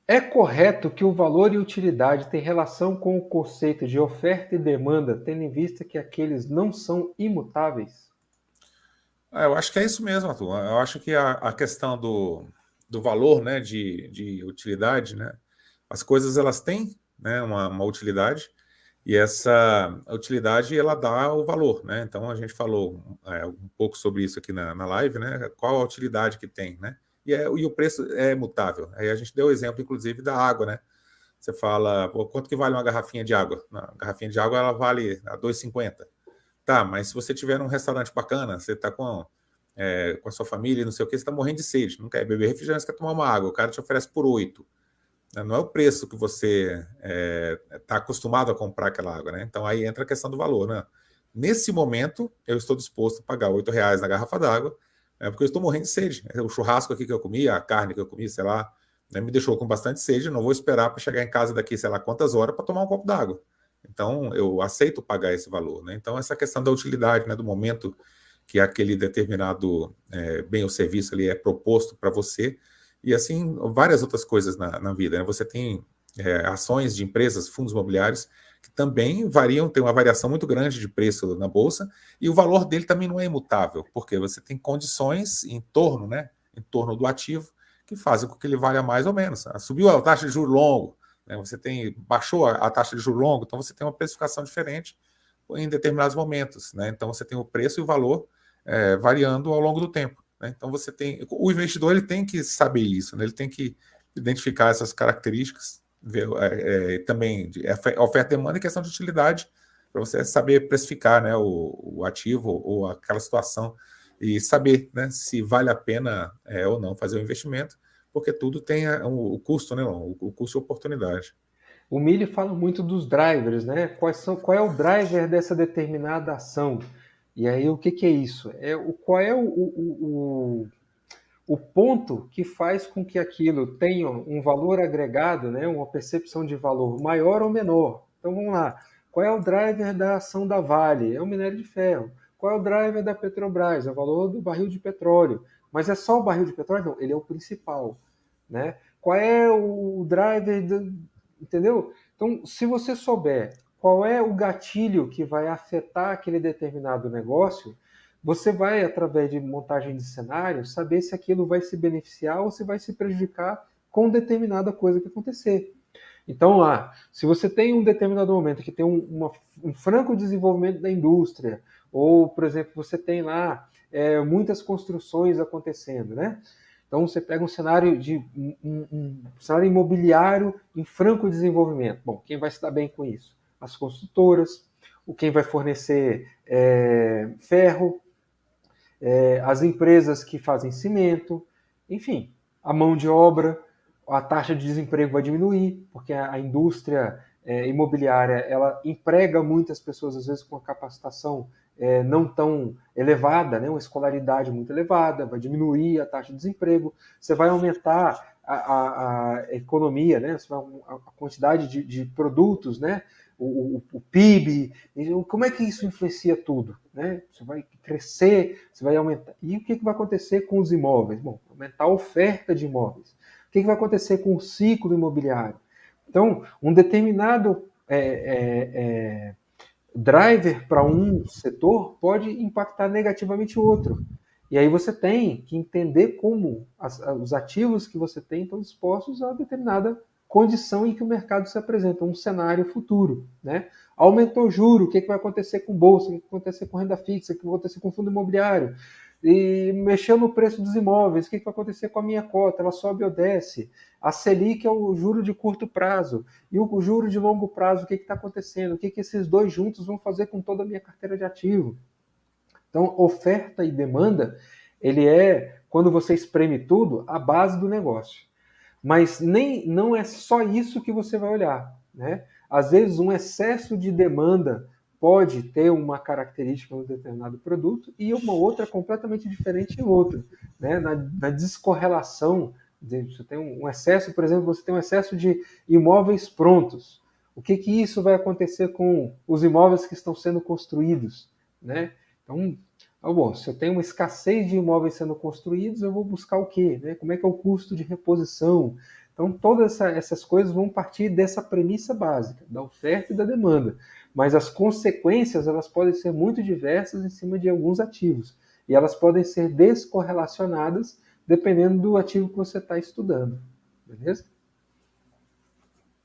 É correto que o valor e utilidade têm relação com o conceito de oferta e demanda, tendo em vista que aqueles não são imutáveis? Eu acho que é isso mesmo, Arthur. Eu acho que a questão do valor, né, de utilidade, né, as coisas elas têm, né, uma utilidade e essa utilidade ela dá o valor, né? Então a gente falou um pouco sobre isso aqui na live, né? Qual a utilidade que tem, né? E o preço é mutável. Aí a gente deu o exemplo, inclusive, da água, né? Você fala, pô, quanto que vale uma garrafinha de água? A garrafinha de água ela vale a 2,50. Tá, mas se você tiver num restaurante bacana, você está com a sua família, não sei o que, você está morrendo de sede, não quer beber refrigerante, você quer tomar uma água, o cara te oferece por 8. Né? Não é o preço que você está acostumado a comprar aquela água, né? Então aí entra a questão do valor, né? Nesse momento, eu estou disposto a pagar R$ 8 na garrafa d'água, porque eu estou morrendo de sede. O churrasco aqui que eu comi, a carne que eu comi, sei lá, né, me deixou com bastante sede. Não vou esperar para chegar em casa daqui, sei lá, quantas horas para tomar um copo d'água. Então, eu aceito pagar esse valor, né? Então, essa questão da utilidade, né, do momento que aquele determinado bem ou serviço ali é proposto para você, e assim, várias outras coisas na vida, né? Você tem ações de empresas, fundos imobiliários, que também variam, tem uma variação muito grande de preço na bolsa, e o valor dele também não é imutável, porque você tem condições em torno, né, em torno do ativo, que fazem com que ele valha mais ou menos. Subiu a taxa de juros longo, né, baixou a taxa de juros longo, então você tem uma precificação diferente em determinados momentos, né? Então você tem o preço e o valor variando ao longo do tempo, né? Então o investidor ele tem que saber isso, né? Ele tem que identificar essas características, ver também oferta e demanda e questão de utilidade para você saber precificar, né, o ativo ou aquela situação e saber, né, se vale a pena ou não fazer o investimento, porque tudo tem o custo, né, o custo e oportunidade. O Mili fala muito dos drivers, né? Qual é o driver dessa determinada ação? E aí, o que é isso? Qual é o ponto que faz com que aquilo tenha um valor agregado, né? Uma percepção de valor maior ou menor? Então, vamos lá. Qual é o driver da ação da Vale? É o minério de ferro. Qual é o driver da Petrobras? É o valor do barril de petróleo. Mas é só o barril de petróleo? Não, ele é o principal, né? Qual é o driver do, entendeu? Então, se você souber qual é o gatilho que vai afetar aquele determinado negócio, você vai, através de montagem de cenário, saber se aquilo vai se beneficiar ou se vai se prejudicar com determinada coisa que acontecer. Então, lá, se você tem um determinado momento que tem um franco desenvolvimento da indústria, ou, por exemplo, você tem lá muitas construções acontecendo, né? Então, você pega um cenário um cenário imobiliário em franco desenvolvimento. Bom, quem vai se dar bem com isso? As construtoras, quem vai fornecer ferro, as empresas que fazem cimento, enfim, a mão de obra, a taxa de desemprego vai diminuir, porque a indústria imobiliária ela emprega muitas pessoas, às vezes com uma capacitação não tão elevada, né, uma escolaridade muito elevada, vai diminuir a taxa de desemprego, você vai aumentar a economia, né, a quantidade de produtos, né, o PIB, como é que isso influencia tudo? Né? Você vai crescer, você vai aumentar. E o que vai acontecer com os imóveis? Bom, aumentar a oferta de imóveis. O que vai acontecer com o ciclo imobiliário? Então, um determinado driver para um setor pode impactar negativamente o outro. E aí você tem que entender como os ativos que você tem estão expostos a determinada condição em que o mercado se apresenta, um cenário futuro. Né? Aumentou o juro, o que vai acontecer com bolsa, o que vai acontecer com renda fixa, o que vai acontecer com fundo imobiliário? E mexeu no preço dos imóveis, o que vai acontecer com a minha cota? Ela sobe ou desce? A Selic é o juro de curto prazo. E o juro de longo prazo, o que está acontecendo? O que esses dois juntos vão fazer com toda a minha carteira de ativo? Então, oferta e demanda, ele quando você espreme tudo, a base do negócio. Mas não é só isso que você vai olhar. Né? Às vezes, um excesso de demanda pode ter uma característica em um determinado produto e uma outra completamente diferente em outro. Né? Na descorrelação, você tem um excesso, por exemplo, você tem um excesso de imóveis prontos. O que isso vai acontecer com os imóveis que estão sendo construídos? Né? Então, bom, se eu tenho uma escassez de imóveis sendo construídos, eu vou buscar o quê? Né? Como é que é o custo de reposição? Então, todas essas coisas vão partir dessa premissa básica, da oferta e da demanda. Mas as consequências, elas podem ser muito diversas em cima de alguns ativos. E elas podem ser descorrelacionadas dependendo do ativo que você está estudando. Beleza?